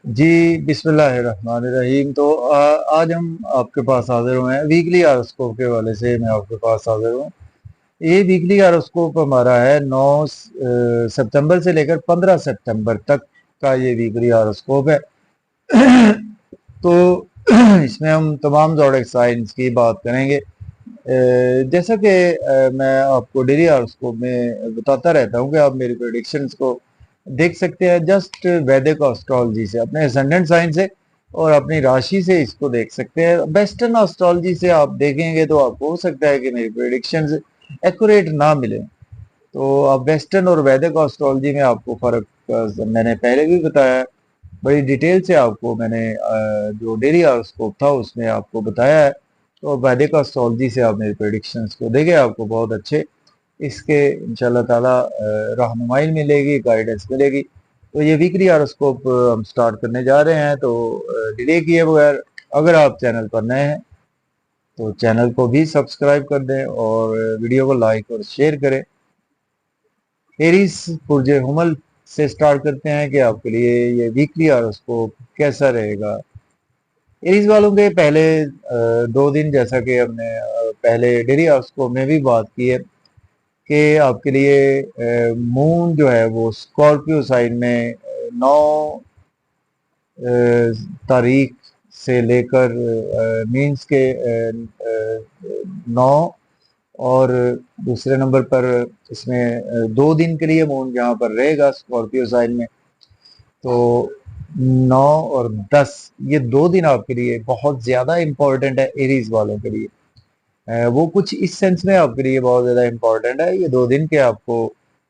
जी, बिस्मिल्लाहिर्रहमानिर्रहीम। तो आज हम आपके पास हाज़िर हुए हैं वीकली हॉरोस्कोप के हवाले से। मैं आपके पास हाज़िर हूँ। ये वीकली हॉरोस्कोप हमारा है 9 सितंबर से लेकर 15 सितंबर तक का ये वीकली हॉरोस्कोप है। तो इसमें हम तमाम ज़ोडिएक साइंस की बात करेंगे। जैसा कि मैं आपको डेली हॉरोस्कोप में बताता रहता हूँ कि आप मेरी प्रेडिक्शंस को देख सकते हैं जस्ट वैदिक एस्ट्रोलॉजी से, अपने एसेंडेंट साइन से और अपनी राशि से इसको देख सकते हैं। वेस्टर्न एस्ट्रोलॉजी से आप देखेंगे तो आपको हो सकता है कि मेरी प्रेडिक्शंस एक्यूरेट ना मिले। तो अब वेस्टर्न और वैदिक एस्ट्रोलॉजी में आपको फ़र्क मैंने पहले भी बताया है। बड़ी डिटेल से आपको मैंने जो डेली हॉरोस्कोप था उसमें आपको बताया है। तो वैदिक एस्ट्रोलॉजी से आप मेरी प्रेडिक्शंस को देखें, आपको बहुत अच्छे इसके इंशाल्लाह ताला रहनुमाई मिलेगी, गाइडेंस मिलेगी। तो ये वीकली हॉरोस्कोप हम स्टार्ट करने जा रहे हैं। तो डिले किए बगैर अगर आप चैनल पर नए हैं तो चैनल को भी सब्सक्राइब कर दें और वीडियो को लाइक और शेयर करें। एरीज पुरजे हुमल से स्टार्ट करते हैं कि आपके लिए ये वीकली हॉरोस्कोप कैसा रहेगा। एरीज वालों के पहले 2 दिन, जैसा कि हमने पहले डेली हॉरोस्कोप में भी बात की है कि आपके लिए मून जो है वो स्कॉर्पियो साइन में 9 तारीख से लेकर मीन्स के 9 और दूसरे नंबर पर इसमें 2 दिन के लिए मून जहाँ पर रहेगा स्कॉर्पियो साइन में। तो 9 और 10 ये 2 दिन आपके लिए बहुत ज़्यादा इम्पोर्टेंट है एरीज वालों के लिए। वो कुछ इस सेंस में आपके लिए बहुत ज़्यादा इम्पोर्टेंट है ये 2 दिन के। आपको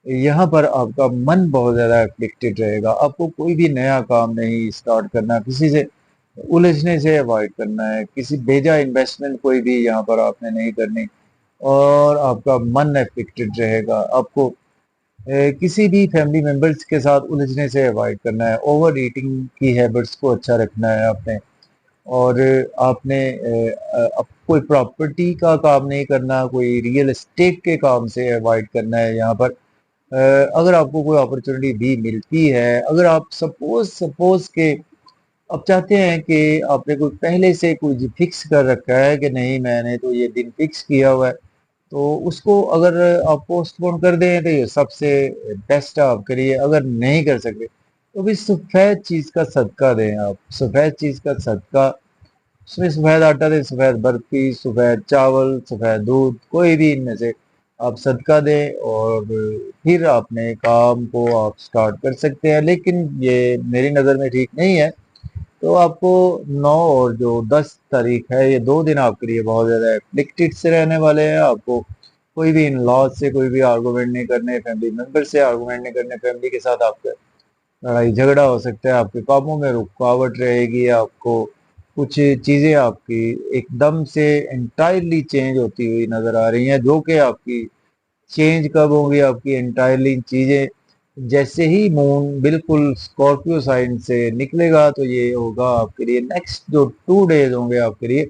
यहाँ पर आपका मन बहुत ज़्यादा एफिक्टेड रहेगा। आपको कोई भी नया काम नहीं स्टार्ट करना, किसी से उलझने से अवॉइड करना है, किसी बेजा इन्वेस्टमेंट कोई भी यहाँ पर आपने नहीं करनी और आपका मन एफिक्टेड रहेगा। आपको किसी भी फैमिली मेंबर्स के साथ उलझने से अवॉइड करना है। ओवर ईटिंग की हैबिट्स को अच्छा रखना है आपने। और आपने अब कोई प्रॉपर्टी का काम नहीं करना, कोई रियल एस्टेट के काम से अवॉइड करना है यहाँ पर। अगर आपको कोई अपॉर्चुनिटी भी मिलती है, अगर आप सपोज सपोज के आप चाहते हैं कि आपने कोई पहले से कोई फिक्स कर रखा है कि नहीं मैंने तो ये दिन फिक्स किया हुआ है, तो उसको अगर आप पोस्टपोन कर दें तो ये सबसे बेस्ट है आपके लिए। अगर नहीं कर सकते तो भी सफ़ेद चीज़ का सदका दें। आप सफ़ेद चीज़ का सदका, उसमें सफ़ेद आटा दें, सफ़ेद बर्फी, सफ़ेद चावल, सफ़ेद दूध, कोई भी इनमें से आप सदका दें और फिर अपने काम को आप स्टार्ट कर सकते हैं। लेकिन ये मेरी नज़र में ठीक नहीं है। तो आपको 9 और जो 10 तारीख है ये 2 दिन आपके लिए बहुत ज़्यादा एफ्लिक्टेड से रहने वाले हैं। आपको कोई भी इन लॉज से कोई भी आर्गूमेंट नहीं करने, फैमिली मेंबर से आर्गूमेंट नहीं करने, फैमिली के साथ आपका लड़ाई झगड़ा हो सकता है, आपके कामों में रुकावट रहेगी। आपको कुछ चीज़ें आपकी एकदम से एंटायरली चेंज होती हुई नज़र आ रही हैं, जो कि आपकी चेंज कब होंगी आपकी एंटायरली चीज़ें जैसे ही मून बिल्कुल स्कॉर्पियो साइन से निकलेगा। तो ये होगा आपके लिए नेक्स्ट जो 2 डेज होंगे आपके लिए,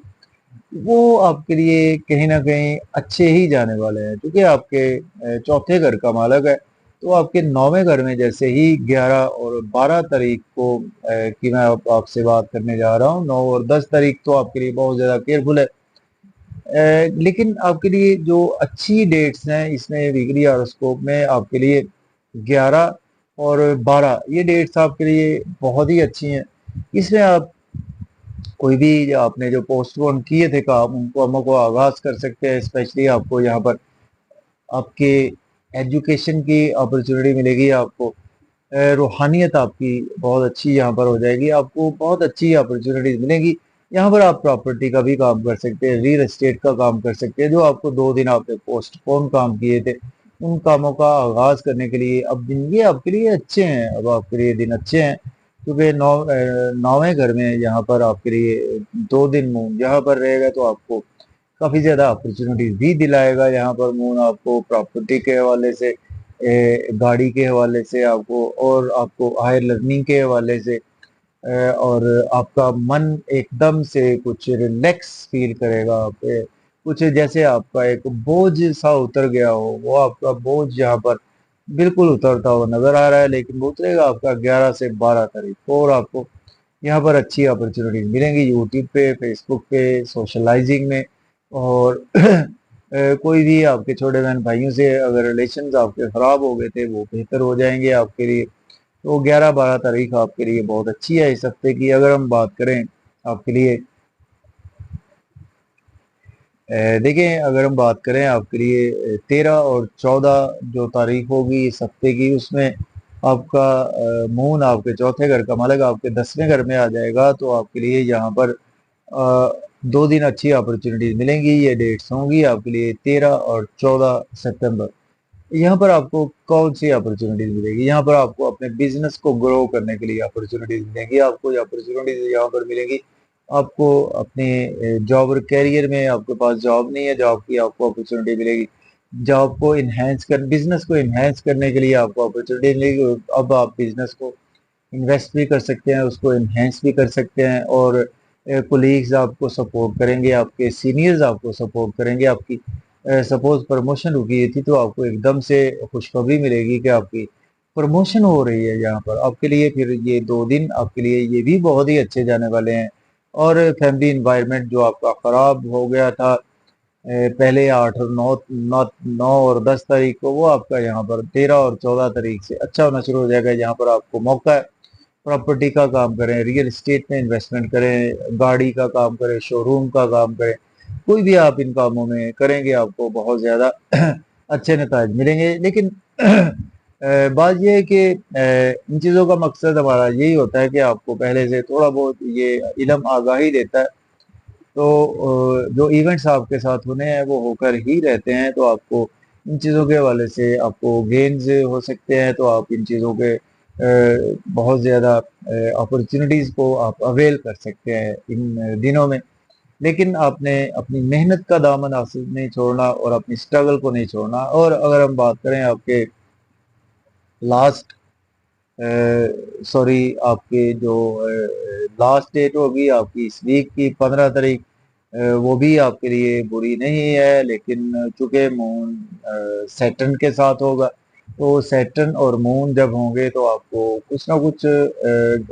वो आपके लिए कहीं ना कहीं अच्छे ही जाने वाले हैं, क्योंकि आपके चौथे घर का मालक है। तो आपके 9वें घर में जैसे ही 11 और 12 तारीख को की मैं आपसे बात करने जा रहा हूँ। 9 और 10 तारीख तो आपके लिए बहुत ज़्यादा केयरफुल है। लेकिन आपके लिए जो अच्छी डेट्स हैं इसमें वीकली हॉरोस्कोप में आपके लिए 11 और 12 ये डेट्स आपके लिए बहुत ही अच्छी हैं। इसमें आप कोई भी आपने जो पोस्टपोन किए थे काम, उनको कामों को आगाज़ कर सकते हैं। स्पेशली आपको यहाँ पर आपके एजुकेशन की अपॉर्चुनिटी मिलेगी। आपको रूहानियत आपकी बहुत अच्छी यहाँ पर हो जाएगी। आपको बहुत अच्छी अपॉर्चुनिटीज मिलेंगी। यहाँ पर आप प्रॉपर्टी का भी काम कर सकते हैं, रियल एस्टेट का काम कर सकते हैं। जो आपको 2 दिन आपने पोस्टपोन काम किए थे, उन कामों का आगाज करने के लिए अब दिन ये आपके लिए अच्छे हैं। अब आपके लिए दिन अच्छे हैं क्योंकि 9वें घर में यहाँ पर आपके लिए 2 दिन मून यहाँ पर रहेगा, तो आपको काफ़ी ज़्यादा अपॉर्चुनिटीज भी दिलाएगा। यहाँ पर मून आपको प्रॉपर्टी के हवाले से, गाड़ी के हवाले से, आपको और आपको हायर लर्निंग के हवाले से और आपका मन एकदम से कुछ रिलैक्स फील करेगा। आप कुछ जैसे आपका एक बोझ सा उतर गया हो, वो आपका बोझ यहाँ पर बिल्कुल उतरता हुआ नजर आ रहा है। लेकिन वो उतरेगा आपका 11 से 12 तारीख को और आपको यहाँ पर अच्छी अपॉर्चुनिटीज मिलेंगी यूट्यूब पे, फेसबुक पे, सोशलाइजिंग में। और कोई भी आपके छोटे बहन भाइयों से अगर रिलेशंस आपके ख़राब हो गए थे वो बेहतर हो जाएंगे आपके लिए। तो 11-12 तारीख आपके लिए बहुत अच्छी है इस हफ्ते की। अगर हम बात करें आपके लिए, देखिए अगर हम बात करें आपके लिए 13 और 14 जो तारीख होगी इस हफ्ते की, उसमें आपका मून आपके चौथे घर का मालिक आपके 10वें घर में आ जाएगा। तो आपके लिए यहाँ पर 2 दिन अच्छी अपॉर्चुनिटीज मिलेंगी। ये डेट्स होंगी आपके लिए 13 और 14 सितंबर। यहाँ पर आपको कौन सी अपॉर्चुनिटीज मिलेगी? यहाँ पर आपको अपने बिजनेस को ग्रो करने के लिए अपॉर्चुनिटीज मिलेंगी। आपको ये अपॉर्चुनिटीज यहाँ पर मिलेंगी। आपको अपने जॉब और कैरियर में आपके पास जॉब नहीं है, जॉब की आपको अपॉर्चुनिटी मिलेगी। जॉब को इन्हेंस कर बिजनेस को इन्हेंस करने के लिए आपको अपॉर्चुनिटी मिलेगी। अब आप बिजनेस को इन्वेस्ट भी कर सकते हैं, उसको इन्हेंस भी कर सकते हैं। और कोलीग्स आपको सपोर्ट करेंगे, आपके सीनियर्स आपको सपोर्ट करेंगे। आपकी सपोज प्रमोशन रुकी थी तो आपको एकदम से खुशखबरी मिलेगी कि आपकी प्रमोशन हो रही है यहाँ पर आपके लिए। फिर ये 2 दिन आपके लिए ये भी बहुत ही अच्छे जाने वाले हैं। और फैमिली इन्वायरमेंट जो आपका ख़राब हो गया था पहले 8 और 9 और 10 तारीख को, वो आपका यहाँ पर 13 और 14 तारीख से अच्छा होना शुरू हो जाएगा। यहाँ पर आपको मौका है, प्रॉपर्टी का काम करें, रियल एस्टेट में इन्वेस्टमेंट करें, गाड़ी का काम करें, शोरूम का काम करें, कोई भी आप इन कामों में करेंगे आपको बहुत ज़्यादा अच्छे नताज मिलेंगे। लेकिन बात यह है कि इन चीज़ों का मकसद हमारा यही होता है कि आपको पहले से थोड़ा बहुत ये इल्म आगाही देता है। तो जो इवेंट्स आपके साथ होने हैं वो होकर ही रहते हैं। तो आपको इन चीज़ों के हवाले से आपको गेन्स हो सकते हैं। तो आप इन चीज़ों के बहुत ज़्यादा अपॉर्चुनिटीज़ को आप अवेल कर सकते हैं इन दिनों में। लेकिन आपने अपनी मेहनत का दामन आसिफ नहीं छोड़ना और अपनी स्ट्रगल को नहीं छोड़ना। और अगर हम बात करें आपके लास्ट सॉरी आपके जो लास्ट डेट होगी आपकी इस वीक की 15 तारीख, वो भी आपके लिए बुरी नहीं है। लेकिन चूंकि मून सैटर्न के साथ होगा, तो सैटर्न और मून जब होंगे तो आपको कुछ ना कुछ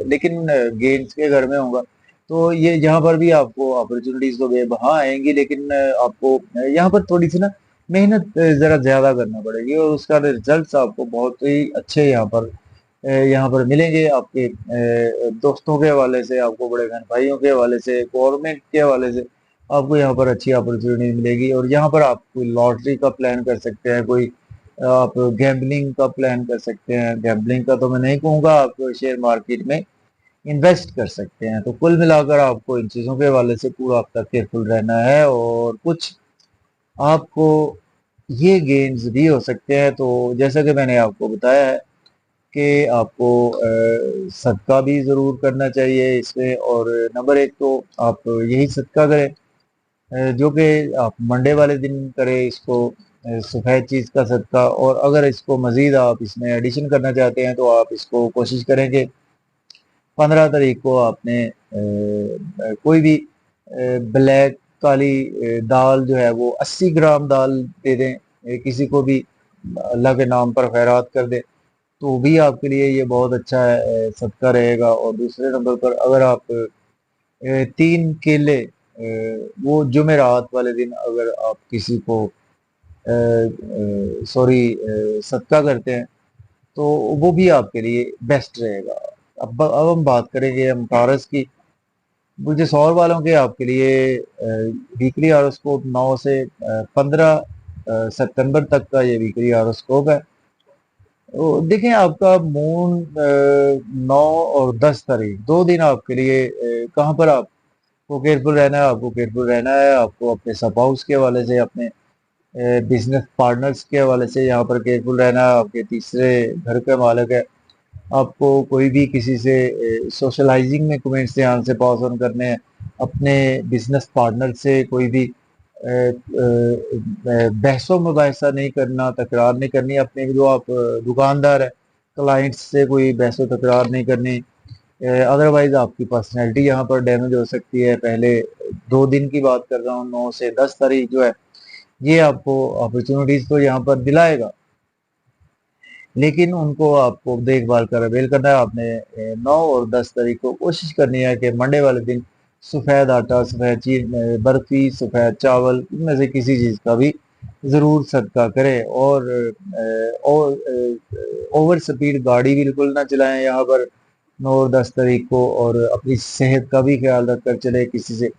लेकिन गेम्स के घर में होगा। तो ये यहाँ पर भी आपको अपॉर्चुनिटीज तो बेबहा आएंगी। लेकिन आपको यहाँ पर थोड़ी सी ना मेहनत ज़रा ज़्यादा करना पड़ेगी और उसका रिजल्ट्स आपको बहुत ही अच्छे यहाँ पर मिलेंगे। आपके दोस्तों के हवाले से, आपको बड़े बहन भाइयों के हवाले से, गवर्नमेंट के हवाले से आपको यहाँ पर अच्छी अपॉर्चुनिटी मिलेगी। और यहाँ पर आप कोई लॉटरी का प्लान कर सकते हैं, कोई आप गैम्बलिंग का प्लान कर सकते हैं। गैम्बलिंग का तो मैं नहीं कहूँगा, आप शेयर मार्केट में इन्वेस्ट कर सकते हैं। तो कुल मिलाकर आपको इन चीज़ों के हवाले से पूरा हफ्ता केयरफुल रहना है। और कुछ आपको ये गेन्स भी हो सकते हैं। तो जैसा कि मैंने आपको बताया है कि आपको सदका भी ज़रूर करना चाहिए इसमें। और नंबर 1 तो आप यही सदका करें जो कि आप मंडे वाले दिन करें इसको, सफ़ेद चीज़ का सदका। और अगर इसको मज़ीद आप इसमें एडिशन करना चाहते हैं तो आप इसको कोशिश करेंगे 15 तारीख को आपने कोई भी ब्लैक काली दाल जो है वो 80 ग्राम दाल दे दें, किसी को भी अल्लाह के नाम पर खैरात कर दें, तो भी आपके लिए ये बहुत अच्छा है, सदका रहेगा। और दूसरे नंबर पर अगर आप 3 केले वो जुमेरात वाले दिन अगर आप किसी को सॉरी सदका करते हैं तो वो भी आपके लिए बेस्ट रहेगा। अब हम बात करेंगे हम तारस की। मुझे सौर वालों के आपके लिए वीकली हॉरोस्कोप 9 से 15 सितंबर तक का ये वीकली हॉरोस्कोप है। तो देखें आपका मून 9 और 10 तारीख 2 दिन आपके लिए कहाँ पर आपको केयरफुल रहना है? आपको केयरफुल रहना है, आपको अपने स्पाउस के हवाले से, अपने बिजनेस पार्टनर्स के हवाले से यहाँ पर केयरफुल रहना है। आपके तीसरे घर के मालिक है, आपको कोई भी किसी से सोशलाइजिंग में कमेंट्स ध्यान से पास ऑन करने हैं। अपने बिजनेस पार्टनर से कोई भी बहसो मुबाहिसा नहीं करना, तकरार नहीं करनी। अपने जो आप दुकानदार है, क्लाइंट्स से कोई बहसो तकरार नहीं करनी। अदरवाइज आपकी पर्सनैलिटी यहाँ पर डैमेज हो सकती है। पहले 2 दिन की बात कर रहा हूँ, 9 से 10 तारीख जो है ये आपको अपॉर्चुनिटीज तो यहाँ पर दिलाएगा। लेकिन उनको आपको देखभाल कर अवेल करना है। आपने 9 और 10 तारीख को कोशिश करनी है कि मंडे वाले दिन सफ़ेद आटा, सफ़ेद चीज, बर्फी, सफ़ेद चावल, इनमें से किसी चीज़ का भी ज़रूर सदका करें। और ओवर स्पीड गाड़ी बिल्कुल ना चलाएं यहाँ पर 9 और 10 तारीख को, और अपनी सेहत का भी ख्याल रखकर चले, किसी से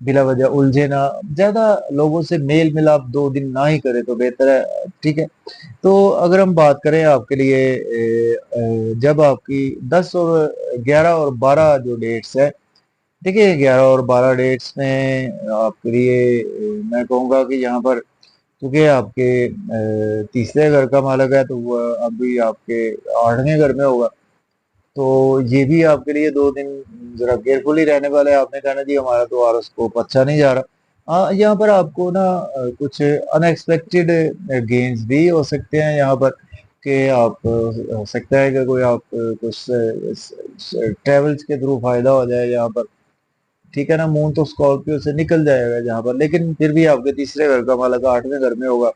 बिला वजह उलझे ना, ज्यादा लोगों से मेल मिलाप 2 दिन ना ही करे तो बेहतर है। ठीक है। तो अगर हम बात करें आपके लिए जब आपकी 10 और 11 और 12 जो डेट्स है, देखिए 11 और 12 डेट्स में आपके लिए मैं कहूँगा कि यहाँ पर, क्योंकि आपके तीसरे घर का मालक है, तो वह अभी आपके 8वें घर में होगा। तो ये भी आपके लिए 2 दिन जरा केयरफुली रहने वाले हैं। आपने कहना जी हमारा तो हॉरोस्कोप अच्छा नहीं जा रहा। हाँ, यहाँ पर आपको ना कुछ अनएक्सपेक्टेड गेन्स भी हो सकते हैं यहाँ पर, कि आप हो सकता है कि कोई आप कुछ ट्रेवल्स के थ्रू फायदा हो जाए यहाँ पर। ठीक है ना, मून तो स्कॉर्पियो से निकल जाएगा जहाँ पर, लेकिन फिर भी आपके तीसरे घर का मालक 8वें घर में होगा।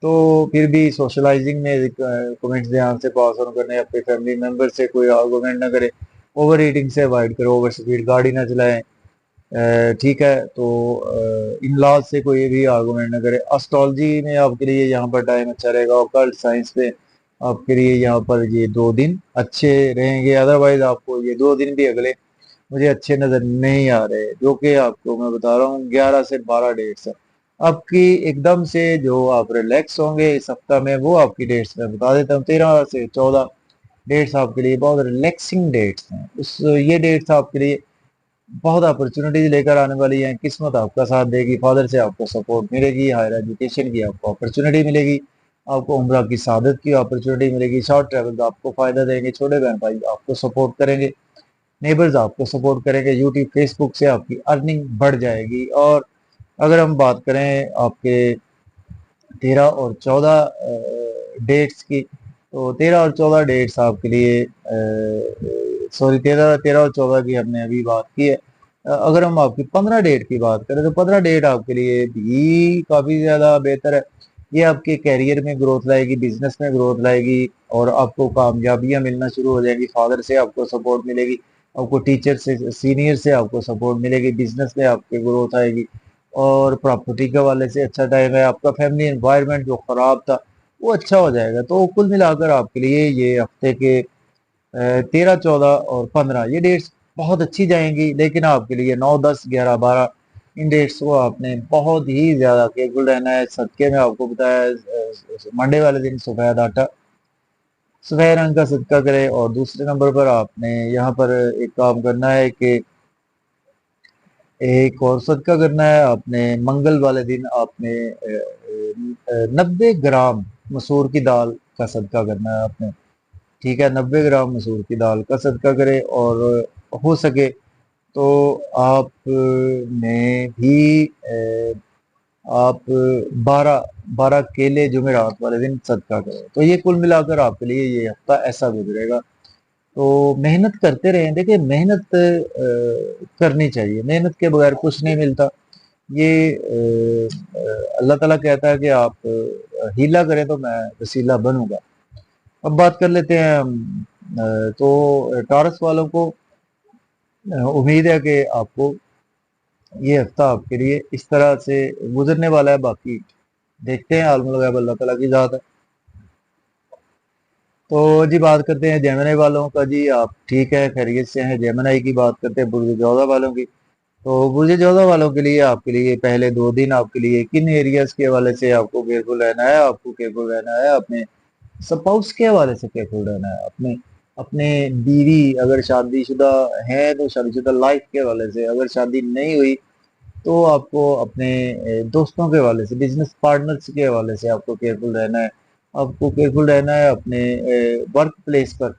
तो फिर भी सोशलाइजिंग में कमेंट्स ध्यान से पास ऑन करने, अपने फैमिली मेंबर से कोई आर्गुमेंट ना करे, ओवर ईटिंग से अवॉइड करो, ओवर स्पीड गाड़ी ना चलाएं। ठीक है। तो इन लॉज से कोई भी आर्गुमेंट ना करे। एस्ट्रोलॉजी में आपके लिए यहाँ पर टाइम अच्छा रहेगा। ऑकल्ट साइंस पे आपके लिए यहाँ पर ये 2 दिन अच्छे रहेंगे। अदरवाइज आपको ये 2 दिन भी अगले मुझे अच्छे नजर नहीं आ रहे, जो कि आपको मैं बता रहा हूँ 11 से 12 डेट्स है आपकी। एकदम से जो आप रिलैक्स होंगे इस हफ्ता में, वो आपकी डेट्स में बता देता हूँ। 13 से 14 डेट्स आपके लिए बहुत रिलैक्सिंग डेट्स हैं। उस ये डेट्स आपके लिए बहुत अपॉर्चुनिटीज लेकर आने वाली हैं। किस्मत आपका साथ देगी, फादर से आपको सपोर्ट मिलेगी, हायर एजुकेशन की आपको अपॉर्चुनिटी मिलेगी, आपको उम्रा की सादत की अपॉर्चुनिटी मिलेगी, शॉर्ट ट्रैवल का आपको फायदा देंगे, छोटे बहन भाई आपको सपोर्ट करेंगे, नेबर्स आपको सपोर्ट करेंगे, यूट्यूब फेसबुक से आपकी अर्निंग बढ़ जाएगी। और अगर हम बात करें आपके 13 और 14 डेट्स की, तो 13 और 14 डेट्स आपके लिए, सॉरी, 13 13 और 14 की हमने अभी बात की है। अगर हम आपकी 15 डेट की बात करें, तो 15 डेट आपके लिए भी काफ़ी ज़्यादा बेहतर है। ये आपके कैरियर में ग्रोथ लाएगी, बिजनेस में ग्रोथ लाएगी, और आपको कामयाबियां मिलना शुरू हो जाएंगी। फादर से आपको सपोर्ट मिलेगी, आपको टीचर से, सीनियर से आपको सपोर्ट मिलेगी, बिजनेस में आपके ग्रोथ आएगी, और प्रॉपर्टी के वाले से अच्छा टाइम है। आपका फैमिली एनवायरनमेंट जो खराब था वो अच्छा हो जाएगा। तो कुल मिलाकर आपके लिए ये हफ्ते के 13 14 और 15 ये डेट्स बहुत अच्छी जाएंगी। लेकिन आपके लिए 9 10 11 12 इन डेट्स को आपने बहुत ही ज्यादा केयरफुल रहना है। सदके में आपको बताया मंडे वाले दिन सफेद आटा, सफेद रंग का सदका करें। और दूसरे नंबर पर आपने यहाँ पर एक काम करना है कि एक और सदका करना है। आपने मंगल वाले दिन आपने 90 ग्राम मसूर की दाल का सदका करना है आपने। ठीक है, 90 ग्राम मसूर की दाल का सदका करें। और हो सके तो आपने भी आप 12 12 केले जुमेरात वाले दिन सदका करें। तो ये कुल मिलाकर आपके लिए ये हफ्ता ऐसा गुजरेगा। तो मेहनत करते रहें। देखिए मेहनत करनी चाहिए, मेहनत के बगैर कुछ नहीं मिलता। ये अल्लाह ताला कहता है कि आप हीला करें तो मैं वसीला बनूंगा। अब बात कर लेते हैं हम, तो टॉरस वालों को उम्मीद है कि आपको ये हफ्ता आपके लिए इस तरह से गुजरने वाला है। बाकी देखते हैं, आलमुल गैब अल्लाह ताला की ज़ात है। तो जी बात करते हैं जेमिनी वालों का। जी आप ठीक है, खैरियत से हैं। जेमिनी की बात करते हैं बुर्ज जोधा वालों की। तो बुर्ज जोधा वालों के लिए आपके लिए पहले 2 दिन आपके लिए किन एरियाज के हवाले से आपको केयरफुल रहना है? आपको केयरफुल रहना है अपने स्पाउस के हवाले से, केयरफुल रहना है अपने अपने बीवी, अगर शादीशुदा है तो शादीशुदा लाइफ के हवाले से, अगर शादी नहीं हुई तो आपको अपने दोस्तों के हवाले से, बिजनेस पार्टनर्स के हवाले से आपको केयरफुल रहना है। आपको केयरफुल रहना है अपने वर्क प्लेस पर,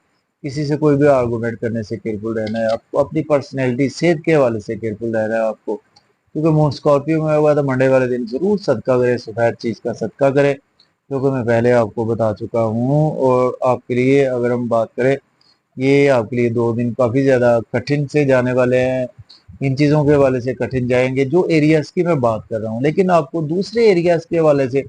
किसी से कोई भी आर्गूमेंट करने से केयरफुल रहना है। आपको अपनी पर्सनैलिटी, सेहत के हवाले से केयरफुल रहना है आपको, क्योंकि मून स्कॉर्पियो में हुआ था। मंडे वाले दिन जरूर सदका करें, सफेद चीज का सदका करें, जो कि मैं पहले आपको बता चुका हूँ। और आपके लिए अगर हम बात करें, ये आपके लिए 2 दिन काफी ज्यादा कठिन से जाने वाले हैं। इन चीजों के हवाले से कठिन जाएंगे जो एरियाज की मैं बात कर रहा हूँ। लेकिन आपको दूसरे एरियाज के हवाले से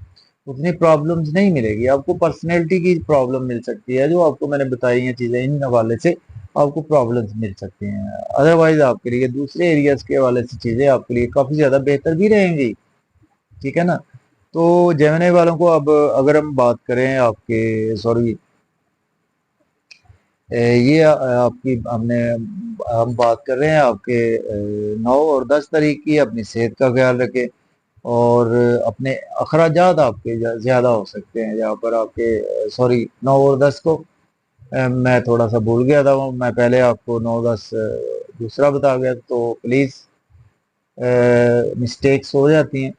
उतनी प्रॉब्लम्स नहीं मिलेगी आपको। पर्सनैलिटी की प्रॉब्लम मिल सकती है, जो आपको मैंने बताई हैं चीजें, इन हवाले से आपको प्रॉब्लम्स मिल सकती हैं। अदरवाइज आपके लिए दूसरे एरियाज के हवाले से चीजें आपके लिए काफी ज्यादा बेहतर भी रहेंगी, ठीक है ना। तो जेमिनी वालों को अब अगर हम बात करें आपके, सॉरी, ये आपकी हमने हम बात कर रहे हैं आपके 9 और 10 तारीख की। अपनी सेहत का ख्याल रखें, और अपने अखराजात आपके ज्यादा हो सकते हैं यहाँ पर आपके, सॉरी, 9 और 10 को मैं थोड़ा सा भूल गया था, मैं पहले आपको 9 10 दूसरा बता गया, तो प्लीज मिस्टेक्स हो जाती हैं।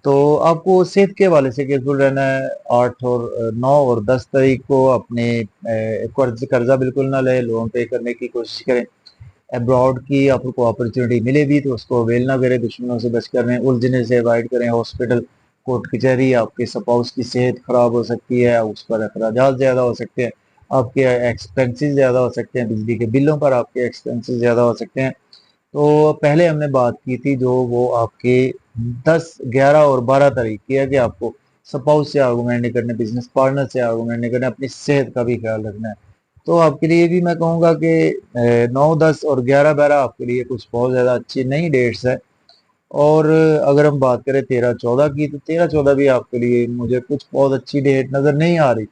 तो आपको सेहत के हवाले से केयरफुल रहना है। 8 और 9 और 10 तारीख को अपने कर्जा बिल्कुल ना ले, लोन पे करने की कोशिश करें। अब्रॉड की आपको अपॉर्चुनिटी मिले भी तो उसको अवेल ना करें, दुश्मनों से बच कर रहें, उलझने से अवॉइड करें। हॉस्पिटल, कोर्ट कचहरी, आपके स्पाउस की सेहत खराब हो सकती है, उस पर अखराजात ज़्यादा हो सकते हैं, आपके एक्सपेंसेस ज़्यादा हो सकते हैं, बिजली के बिलों पर आपके एक्सपेंसेस ज़्यादा हो सकते हैं। तो पहले हमने बात की थी जो वो आपके 10 11 और 12 तारीख की है कि आपको स्पाउस से आर्गूमेंट नहीं करने, बिजनेस पार्टनर से आर्गूमेंट नहीं करना, अपनी सेहत का भी ख्याल रखना है। तो आपके लिए भी मैं कहूँगा कि 9 10 और 11 12 आपके लिए कुछ बहुत ज़्यादा अच्छी नई डेट्स है। और अगर हम बात करें 13 14 की, तो 13 14 भी आपके लिए मुझे कुछ बहुत अच्छी डेट नज़र नहीं आ रही,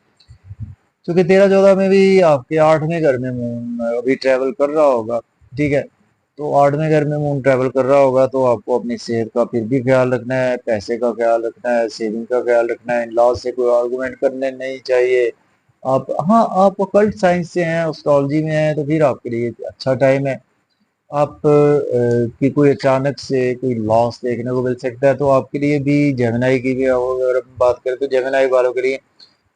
क्योंकि 13 14 में भी आपके 8वें घर में मून अभी ट्रेवल कर रहा होगा, ठीक है। तो 8वें घर में मून ट्रेवल कर रहा होगा, तो आपको अपनी सेहत का फिर भी ख्याल रखना है, पैसे का ख्याल रखना है, सेविंग का ख्याल रखना है, इन लॉ से कोई आर्गूमेंट करने नहीं चाहिए। आप, हाँ, आप ऑकल्ट साइंस से हैं, एस्ट्रोलॉजी में हैं, तो फिर आपके लिए अच्छा टाइम है। आप की कोई अचानक से कोई लॉस देखने को मिल सकता है, तो आपके लिए भी जेमिनाई की भी अगर हम बात करें तो जेमिनाई वालों के लिए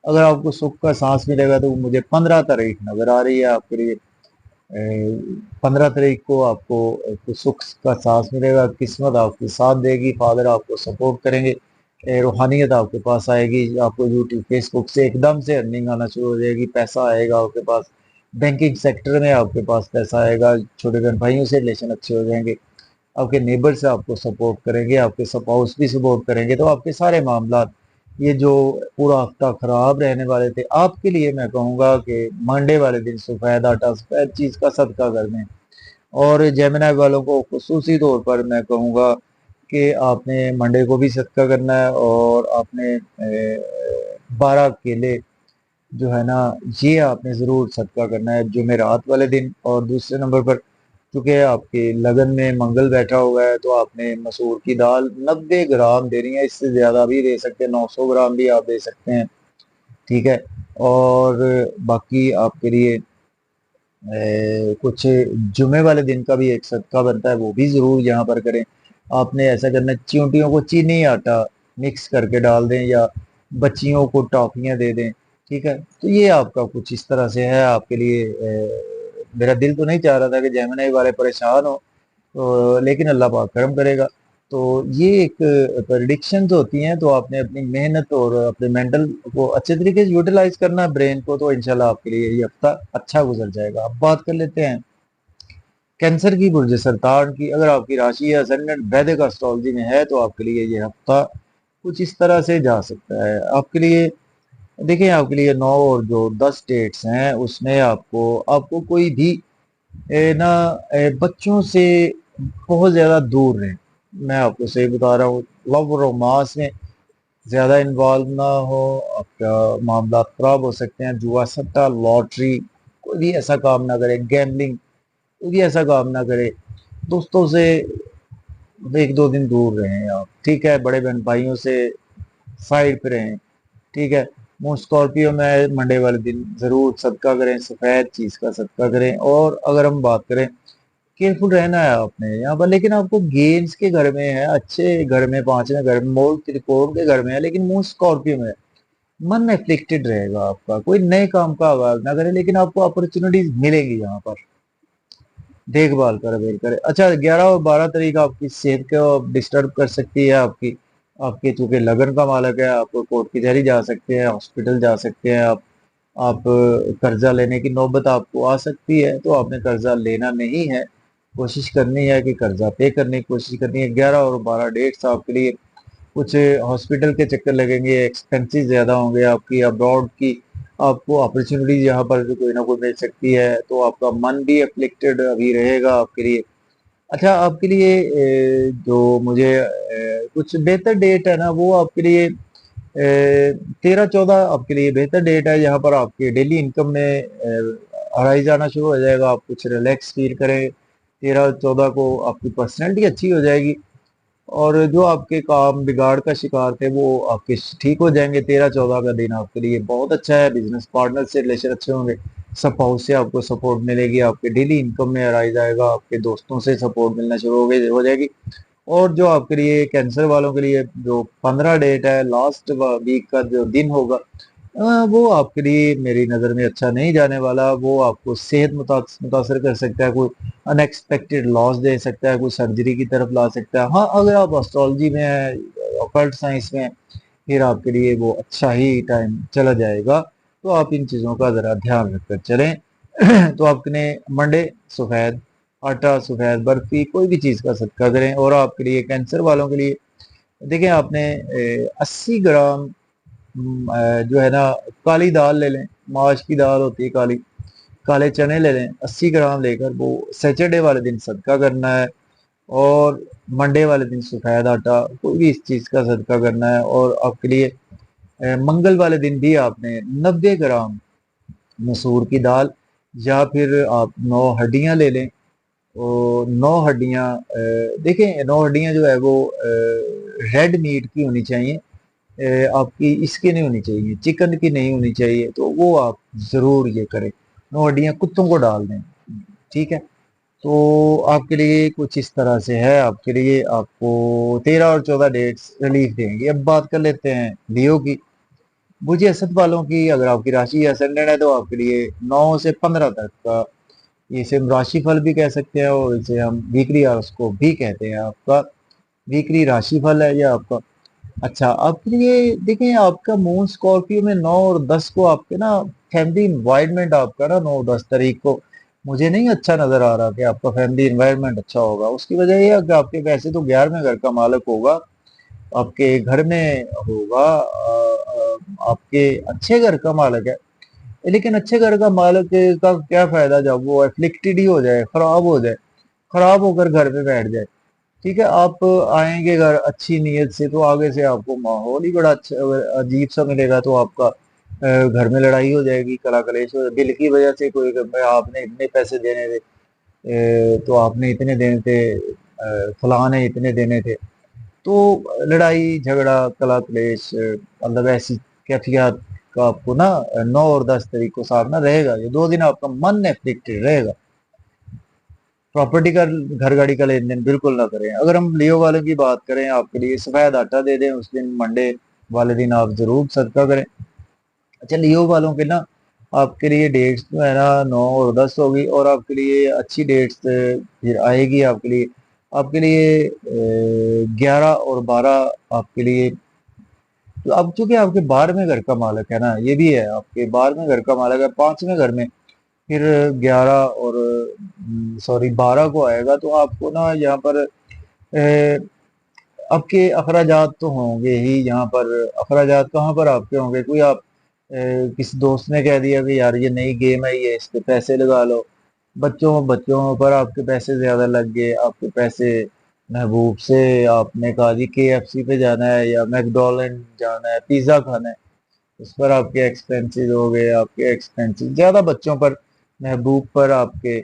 अगर आपको सुख का सांस मिलेगा तो मुझे 15 तारीख नजर आ रही है आपके लिए। 15 तारीख को आपको एक सुख का सांस मिलेगा, किस्मत आपकी साथ देगी, फादर आपको सपोर्ट करेंगे, रूहानियत आपके पास आएगी, आपको यूट्यूब फेसबुक से एकदम से अर्निंग आना शुरू हो जाएगी, पैसा आएगा आपके पास, बैंकिंग सेक्टर में आपके पास पैसा आएगा, छोटे बहन भाइयों से रिलेशन अच्छे हो जाएंगे, आपके नेबर से आपको सपोर्ट करेंगे, आपके स्पाउस भी सपोर्ट करेंगे। तो आपके सारे मामला, ये जो पूरा हफ्ता खराब रहने वाले थे, आपके लिए मैं कहूँगा कि मंडे वाले दिन सफ़ेद आटा, सफ़ेद चीज़ का सदका कर दें। और जेमिनी वालों को खुसूसी तौर पर मैं कहूँगा कि आपने मंडे को भी सदका करना है, और आपने 12 केले जो है ना, ये आपने ज़रूर सदका करना है जुमेरात वाले दिन। और दूसरे नंबर पर, चूँकि आपके लगन में मंगल बैठा हुआ है, तो आपने मसूर की दाल 90 ग्राम देनी है, इससे ज़्यादा भी दे सकते हैं, 900 ग्राम भी आप दे सकते हैं, ठीक है। और बाकी आपके लिए कुछ जुमे वाले दिन का भी एक सदका बनता है, वो भी ज़रूर यहाँ पर करें। आपने ऐसा करना है, चींटियों को चीनी आटा मिक्स करके डाल दें, या बच्चियों को टॉफियाँ दे दें, ठीक है। तो ये आपका कुछ इस तरह से है आपके लिए। मेरा दिल तो नहीं चाह रहा था कि जेमिनी वाले परेशान हो, तो लेकिन अल्लाह पाक करम करेगा। तो ये एक प्रेडिक्शंस होती हैं, तो आपने अपनी मेहनत और अपने मेंटल को अच्छे तरीके से यूटिलाइज करना है, ब्रेन को, तो इंशाल्लाह आपके लिए ये हफ्ता अच्छा गुजर जाएगा। अब बात कर लेते हैं कैंसर की, बुर्ज सरतान की। अगर आपकी राशि या असेंडेंट वैदिक एस्ट्रोलॉजी में है, तो आपके लिए ये हफ्ता कुछ इस तरह से जा सकता है। आपके लिए देखिए, आपके लिए 9 और जो 10 डेट्स हैं, उसमें आपको आपको कोई भी ना बच्चों से बहुत ज़्यादा दूर रहें। मैं आपको सही बता रहा हूँ, लव रोमांस में ज़्यादा इन्वॉल्व ना हो, आपका मामला खराब हो सकते हैं। जुआ सट्टा लॉटरी कोई भी ऐसा काम ना करे, गैम्बलिंग कोई भी ऐसा काम ना करे। दोस्तों से 1 2 दिन दूर रहें आप, ठीक है। बड़े बहन भाइयों से साइड पे रहें, ठीक है। मून स्कॉर्पियो में मंडे वाले दिन ज़रूर सदका करें, सफ़ेद चीज़ का सदका करें। और अगर हम बात करें, केयरफुल रहना है आपने यहाँ पर, लेकिन आपको गेम्स के घर में है, अच्छे घर में, 5वें घर में, मोल त्रिकोण के घर में है, लेकिन मून स्कॉर्पियो में है। मन एफ्लिक्टेड रहेगा आपका, कोई नए काम का आगाज ना करे, लेकिन आपको अपॉर्चुनिटीज मिलेगी यहाँ पर, देखभाल कर अवेल करें। अच्छा, 11 और 12 तारीख आपकी सेहत को डिस्टर्ब कर सकती है। आपकी आपके चूंकि लगन का मालक है, आप कोर्ट कचहरी जा सकते हैं, हॉस्पिटल जा सकते हैं, आप कर्जा लेने की नौबत आपको आ सकती है। तो आपने कर्जा लेना नहीं है, कोशिश करनी है कि कर्जा पे करने की कोशिश करनी है। 11 और 12 डेट्स आपके लिए कुछ हॉस्पिटल के चक्कर लगेंगे, एक्सपेंसेस ज़्यादा होंगे, आपकी अब्रॉड की आपको अपॉर्चुनिटी यहाँ पर कोई ना कोई मिल सकती है, तो आपका मन भी अफ्लिक्टेड अभी रहेगा आपके लिए। अच्छा, आपके लिए जो मुझे कुछ बेहतर डेट है ना, वो आपके लिए 13-14 आपके लिए बेहतर डेट है, जहाँ पर आपके डेली इनकम में अराइज आना शुरू हो जाएगा, आप कुछ रिलैक्स फील करें। 13-14 को आपकी पर्सनैलिटी अच्छी हो जाएगी, और जो आपके काम बिगाड़ का शिकार थे वो आपके ठीक हो जाएंगे। 13-14 का दिन आपके लिए बहुत अच्छा है। बिजनेस पार्टनर से रिलेशन अच्छे होंगे, सब हाउस से आपको सपोर्ट मिलेगी, आपके डेली इनकम में राइज आएगा, आपके दोस्तों से सपोर्ट मिलना शुरू हो जाएगी। और जो आपके लिए कैंसर वालों के लिए जो 15 डेट है, लास्ट वीक का जो दिन होगा, वो आपके लिए मेरी नज़र में अच्छा नहीं जाने वाला। वो आपको सेहत मुतासर कर सकता है, कोई अनएक्सपेक्टेड लॉस दे सकता है, कोई सर्जरी की तरफ ला सकता है। हाँ, अगर आप एस्ट्रोलॉजी में है, ऑकल्ट साइंस में है, फिर आपके लिए वो अच्छा ही टाइम चला जाएगा। तो आप इन चीज़ों का ज़रा ध्यान रखकर चलें। तो आपने मंडे सफ़ेद आटा, सफ़ेद बर्फी, कोई भी चीज़ का सदका करें। और आपके लिए कैंसर वालों के लिए देखिए, आपने 80 ग्राम जो है ना काली दाल ले लें, माश की दाल होती है काली, काले चने ले लें, 80 ग्राम लेकर वो सैटरडे वाले दिन सदका करना है। और मंडे वाले दिन सफ़ेद आटा, कोई भी इस चीज़ का सदका करना है। और आपके लिए मंगल वाले दिन भी आपने 90 ग्राम मसूर की दाल, या फिर आप 9 हड्डियाँ ले लें। और 9 हड्डियाँ देखें, 9 हड्डियाँ जो है वो रेड मीट की होनी चाहिए, आपकी इसकी नहीं होनी चाहिए, चिकन की नहीं होनी चाहिए। तो वो आप ज़रूर ये करें, 9 हड्डियाँ कुत्तों को डाल दें, ठीक है। तो आपके लिए कुछ इस तरह से है, आपके लिए आपको 13 और 14 डेट्स रिलीफ देंगे। अब बात कर लेते हैं लियो की। मुझे असद वालों की, अगर आपकी राशि असेंडेंट है तो आपके लिए 9 से 15 तक का, इसे हम राशि फल भी कह सकते हैं, और इसे हम वीकली हॉरोस्कोप भी कहते हैं। आपका वीकली राशि फल है ये आपका। अच्छा, आपके लिए देखें, आपका मून स्कॉर्पियो में 9 और 10 को आपके ना फैमिली इन्वायरमेंट आपका ना 9-10 तारीख को मुझे नहीं अच्छा नजर आ रहा कि आपका फैमिली इन्वायरमेंट अच्छा होगा। उसकी वजह यह है कि आपके वैसे तो 11वें घर का मालिक होगा, आपके घर में होगा, आपके अच्छे घर का मालिक है। लेकिन अच्छे घर का मालिक का क्या फायदा जब वो एफ्लिक्टेड ही हो जाए, खराब हो जाए, खराब होकर घर पे बैठ जाए। ठीक है, आप आएंगे घर अच्छी नीयत से, तो आगे से आपको माहौल ही बड़ा अच्छा अजीब सा मिलेगा। तो आपका घर में लड़ाई हो जाएगी, कला कलेश हो, बिल की वजह से कोई आपने इतने पैसे देने थे, तो आपने इतने देने थे, फलां ने इतने देने थे। तो लड़ाई झगड़ा कला क्लेश, मतलब ऐसी कैफियत का आपको ना 9 और 10 तारीख को सामना रहेगा। ये 2 दिन आपका मन एफ्लिक्टेड रहेगा। प्रॉपर्टी का, घर गाड़ी का लेन देन बिल्कुल ना करें। अगर हम लियो वालों की बात करें, आपके लिए सफेद आटा दे दें उस दिन, मंडे वाले दिन आप जरूर सदका करें। अच्छा, लियो वालों के ना आपके लिए डेट्स जो है ना 9 और 10 होगी, और आपके लिए अच्छी डेट्स फिर आएगी आपके लिए 11 और 12 आपके लिए। तो अब चूंकि आपके 12वें घर का मालिक है ना, ये भी है आपके 12वें घर का मालिक है 5वें घर में, फिर 11 और सॉरी 12 को आएगा। तो आपको ना यहाँ पर आपके अखराजात तो होंगे ही। यहाँ पर अखराजात कहाँ पर आपके होंगे, कोई आप किसी दोस्त ने कह दिया कि यार ये नई गेम है, ये इस पे पैसे लगा लो, बच्चों बच्चों पर आपके पैसे ज्यादा लग गए, आपके पैसे महबूब से आपने कहा जी KFC पे जाना है या मैकडोनल्ड जाना है, पिज्जा खाना है, उस पर आपके एक्सपेंसेस हो गए, आपके एक्सपेंसेस ज्यादा, बच्चों पर, महबूब पर आपके,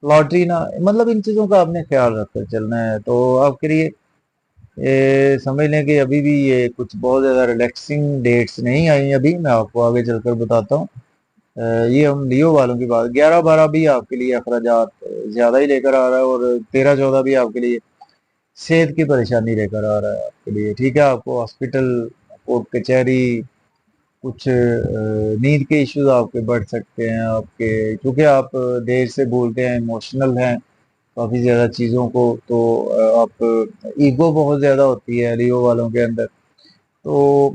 लॉटरी ना, मतलब इन चीजों का आपने ख्याल रखकर चलना है। तो आपके लिए ये समझ लें कि अभी भी ये कुछ बहुत ज़्यादा रिलैक्सिंग डेट्स नहीं आई। अभी मैं आपको आगे चलकर बताता हूँ। ये हम लियो वालों की बात, 11-12 भी आपके लिए अखराजात ज़्यादा ही लेकर आ रहा है, और 13-14 भी आपके लिए सेहत की परेशानी लेकर आ रहा है आपके लिए। ठीक है, आपको हॉस्पिटल, कोर्ट कचहरी, कुछ नींद के इश्यूज आपके बढ़ सकते हैं आपके, क्योंकि आप देर से बोलते हैं, इमोशनल हैं काफ़ी ज़्यादा चीज़ों को। तो आप ईगो बहुत ज़्यादा होती है लियो वालों के अंदर। तो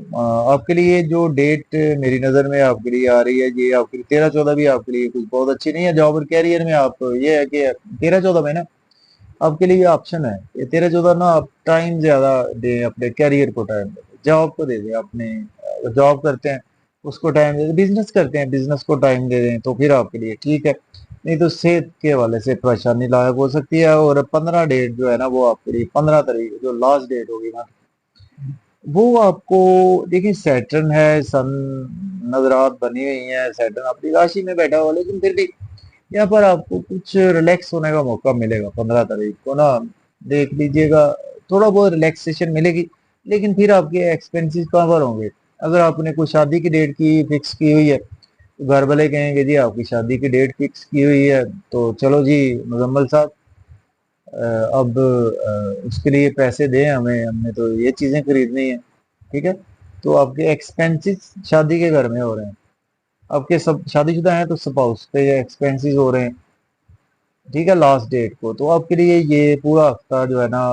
आपके लिए जो डेट मेरी नज़र में आपके लिए आ रही है, ये आपके 13-14 भी आपके लिए कुछ बहुत अच्छी नहीं है। जॉब और कैरियर में आप, ये है कि 13-14 में ना आपके लिए ऑप्शन है। ये 13-14 ना आप टाइम ज्यादा दें, अपने कैरियर को टाइम दें, जॉब को दे दें, अपने जॉब करते हैं उसको टाइम दे दें, बिजनेस करते हैं बिजनेस को टाइम दे दें, तो फिर आपके लिए ठीक है। नहीं तो सेहत के हवाले से परेशानी लायक हो सकती है। और 15 डेट जो है ना वो आपके लिए 15 तारीख जो लास्ट डेट होगी ना, वो आपको देखिए सैटर्न है, सन नजरात बनी हुई है, सैटर्न अपनी राशि में बैठा हुआ, लेकिन फिर भी यहाँ पर आपको कुछ रिलैक्स होने का मौका मिलेगा 15 तारीख को ना, देख लीजिएगा। थोड़ा बहुत रिलैक्सेशन मिलेगी, लेकिन फिर आपके एक्सपेंसेस कवर होंगे। अगर आपने कोई शादी की डेट की फिक्स की हुई है तो घर वाले कहेंगे जी आपकी शादी की डेट फिक्स की हुई है, तो चलो जी मुजम्मल साहब, अब उसके लिए पैसे दें हमें, हमने तो ये चीजें खरीदनी है। ठीक है, तो आपके एक्सपेंसेस शादी के घर में हो रहे हैं, आपके सब शादीशुदा हैं तो स्पाउस पे एक्सपेंसेस हो रहे हैं। ठीक है, लास्ट डेट को तो आपके लिए ये पूरा हफ्ता जो है ना,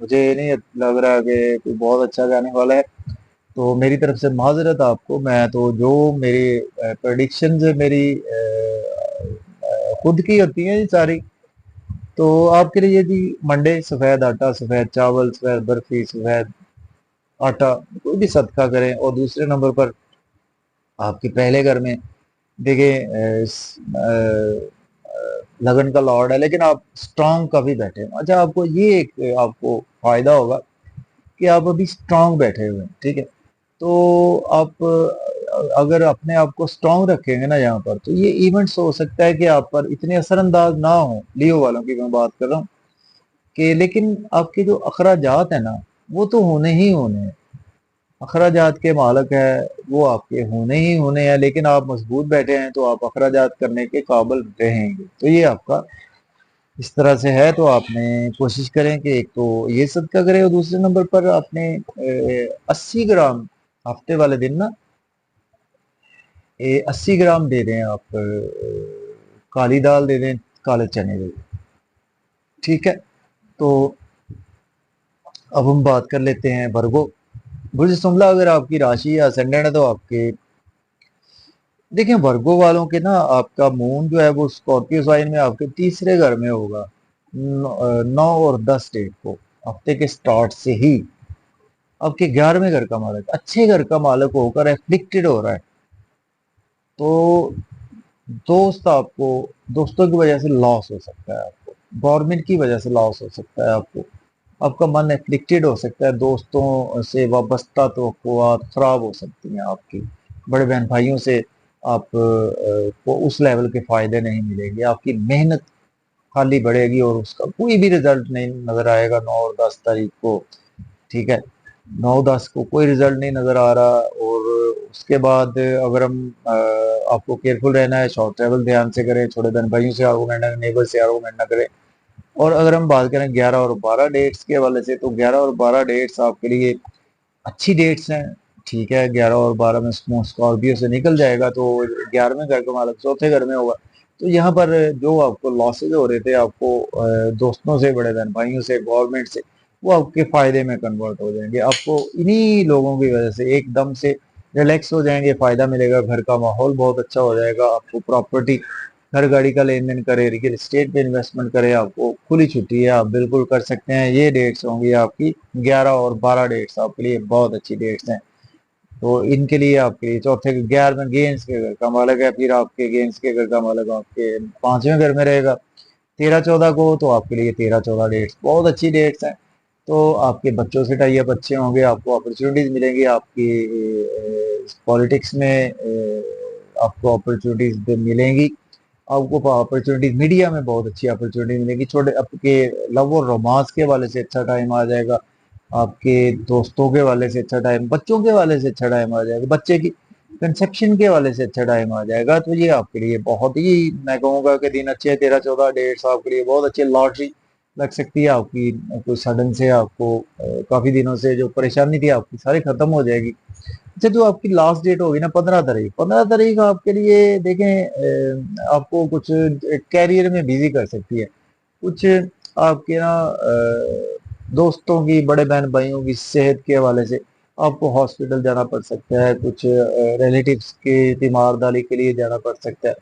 मुझे नहीं लग रहा कि कोई बहुत अच्छा जाने वाला है। तो मेरी तरफ से माजरत आपको, मैं तो जो मेरी प्रडिक्शंस है मेरी खुद की होती हैं ये सारी। तो आपके लिए जी मंडे सफेद आटा, सफेद चावल, सफेद बर्फी, सफेद आटा, कोई भी सदका करें। और दूसरे नंबर पर आपके पहले घर में देखिए लगन का लॉर्ड है, लेकिन आप स्ट्रांग काफी बैठे हैं। अच्छा, आपको ये एक आपको फायदा होगा कि आप अभी स्ट्रांग बैठे हुए हैं। ठीक है, तो आप अगर अपने आप को स्ट्रांग रखेंगे ना यहाँ पर, तो ये इवेंट्स हो सकता है कि आप पर इतने असरअंदाज ना हो, लियो वालों की मैं बात कर रहा हूँ कि, लेकिन आपके जो अखराजात है ना वो तो होने ही होने हैं। अखराजात के मालक है वो आपके होने ही होने हैं, लेकिन आप मजबूत बैठे हैं तो आप अखराजात करने के काबिल रहेंगे। तो ये आपका इस तरह से है। तो आपने कोशिश करें कि एक तो ये सदका करें, और दूसरे नंबर पर आपने 80 ग्राम हफ्ते वाले दिन ना, 80 ग्राम दे दें आप, काली दाल दे दें, काले चने दे दें। ठीक है, तो अब हम बात कर लेते हैं वर्गो। बुर्ज शुमला अगर आपकी राशि या असेंडेंट है तो आपके देखिए वर्गो वालों के ना, आपका मून जो है वो स्कॉर्पियो साइन में आपके तीसरे घर में होगा 9 और 10 डेट को, हफ्ते के स्टार्ट से ही। आपके 11वें घर का मालक, अच्छे घर का मालक होकर एफ्लिक्टेड हो रहा है। तो दोस्त आपको, दोस्तों की वजह से लॉस हो सकता है आपको, गवर्नमेंट की वजह से लॉस हो सकता है आपको, आपका मन एफ्लिक्टेड हो सकता है, दोस्तों से वाबस्ता तो खराब हो सकती हैं आपकी, बड़े बहन भाइयों से आप को उस लेवल के फायदे नहीं मिलेंगे, आपकी मेहनत खाली बढ़ेगी और उसका कोई भी रिजल्ट नहीं नजर आएगा 9 और 10 तारीख को। ठीक है, 9-10 को कोई रिजल्ट नहीं नजर आ रहा। और उसके बाद अगर हम आपको केयरफुल रहना है, शॉर्ट ट्रेवल ध्यान से करें, छोटे बहन भाइयों से आर्गूमेंट ना, नेबर से आर्गूमेंट ना करें। और अगर हम बात करें 11 और 12 डेट्स के हवाले से, तो 11 और 12 डेट्स आपके लिए अच्छी डेट्स हैं। ठीक है, 11 और 12 में स्कॉर्पियो से निकल जाएगा तो 11वें घर का मालक चौथे घर में होगा। तो यहाँ पर जो आपको लॉसेज हो रहे थे आपको दोस्तों से, बड़े बहन भाइयों से, गवर्नमेंट से, वो आपके फायदे में कन्वर्ट हो जाएंगे। आपको इन्हीं लोगों की वजह से एकदम से रिलैक्स हो जाएंगे, फायदा मिलेगा, घर का माहौल बहुत अच्छा हो जाएगा। आपको प्रॉपर्टी, घर गाड़ी का लेन देन करे, रियल एस्टेट पे इन्वेस्टमेंट करे, आपको खुली छुट्टी है, आप बिल्कुल कर सकते हैं। ये डेट्स होंगी आपकी 11 और 12 डेट्स आपके लिए बहुत अच्छी डेट्स हैं। तो इनके लिए आपके लिए चौथे 11वें गेंस के घर का मालक है, फिर आपके गेंस के घर का मालक आपके 5वें घर में रहेगा 13-14 को। तो आपके लिए 13-14 डेट्स बहुत अच्छी डेट्स हैं। तो आपके बच्चों से टाई अप अच्छे होंगे, आपको अपॉर्चुनिटीज मिलेंगी, आपकी पॉलिटिक्स में आपको अपॉर्चुनिटीज मिलेंगी, आपको अपॉर्चुनिटीज मीडिया में बहुत अच्छी अपॉर्चुनिटी मिलेगी। छोटे आपके लव और रोमांस के वाले से अच्छा टाइम आ जाएगा, आपके दोस्तों के वाले से अच्छा टाइम, बच्चों के वाले से अच्छा टाइम आ जाएगा, बच्चे की कंसेप्शन के वाले से अच्छा टाइम आ जाएगा। तो ये आपके लिए बहुत ही, मैं कहूँगा कि दिन अच्छे हैं। 13-14 डेट्स आपके लिए बहुत अच्छे, लॉटरी लग सकती है आपकी, कोई सडन से आपको काफी दिनों से जो परेशानी थी आपकी सारी खत्म हो जाएगी। अच्छा, जो आपकी लास्ट डेट होगी ना 15 तारीख, 15 तारीख आपके लिए देखें आपको कुछ कैरियर में बिजी कर सकती है। कुछ आपके ना दोस्तों की, बड़े बहन भाइयों की सेहत के हवाले से आपको हॉस्पिटल जाना पड़ सकता है, कुछ रिलेटिव्स की तीमारदारी के लिए जाना पड़ सकता है,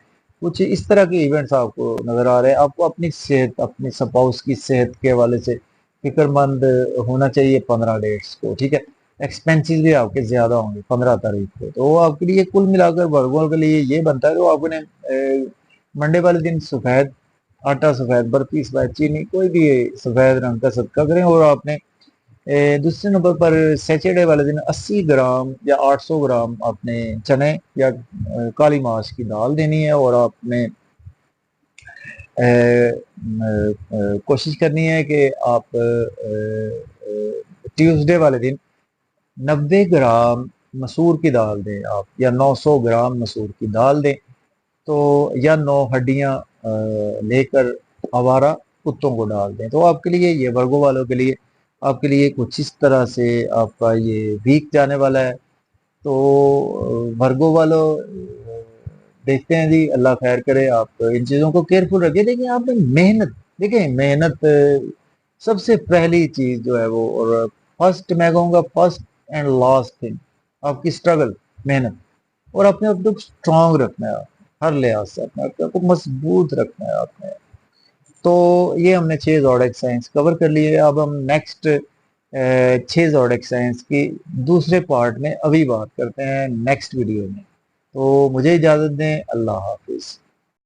कुछ इस तरह के इवेंट्स आपको नजर आ रहे हैं। आपको अपनी सेहत, अपनी स्पाउस की सेहत के हवाले से फिक्रमंद होना चाहिए 15 डेट्स को, ठीक है। एक्सपेंसेस भी आपके ज्यादा होंगे 15 तारीख को, तो आपके लिए कुल मिलाकर वर्गों के लिए ये बनता है कि आपने मंडे वाले दिन सफेद आटा, सफेद बर्फी, सफेद चीनी, कोई भी सफेद रंग का सदका करें। और आपने दूसरे नंबर पर सैटरडे वाले दिन 80 ग्राम या 800 ग्राम आपने चने या काली माश की दाल देनी है। और आपने कोशिश करनी है कि आप ट्यूसडे वाले दिन 90 ग्राम मसूर की दाल दें आप, या 900 ग्राम मसूर की दाल दें। तो या 9 हड्डियां लेकर आवारा कुत्तों को डाल दें। तो आपके लिए ये वर्गो वालों के लिए आपके लिए कुछ इस तरह से आपका ये वीक जाने वाला है। तो वर्गो वालों देखते हैं जी, अल्लाह खैर करे। आप इन चीज़ों को केयरफुल रखिए। देखिए आपने मेहनत, देखिए मेहनत सबसे पहली चीज जो है वो, और फर्स्ट मैं कहूँगा फर्स्ट एंड लास्ट थिंग, आपकी स्ट्रगल, मेहनत। और अपने आप को स्ट्रांग रखना है, हर लिहाज से अपने आप को मजबूत रखना है आपने। तो ये हमने 6 जोड़क साइंस कवर कर लिए। अब हम नेक्स्ट 6 जोड़क साइंस की दूसरे पार्ट में अभी बात करते हैं नेक्स्ट वीडियो में। तो मुझे इजाजत दें, अल्लाह हाफिज।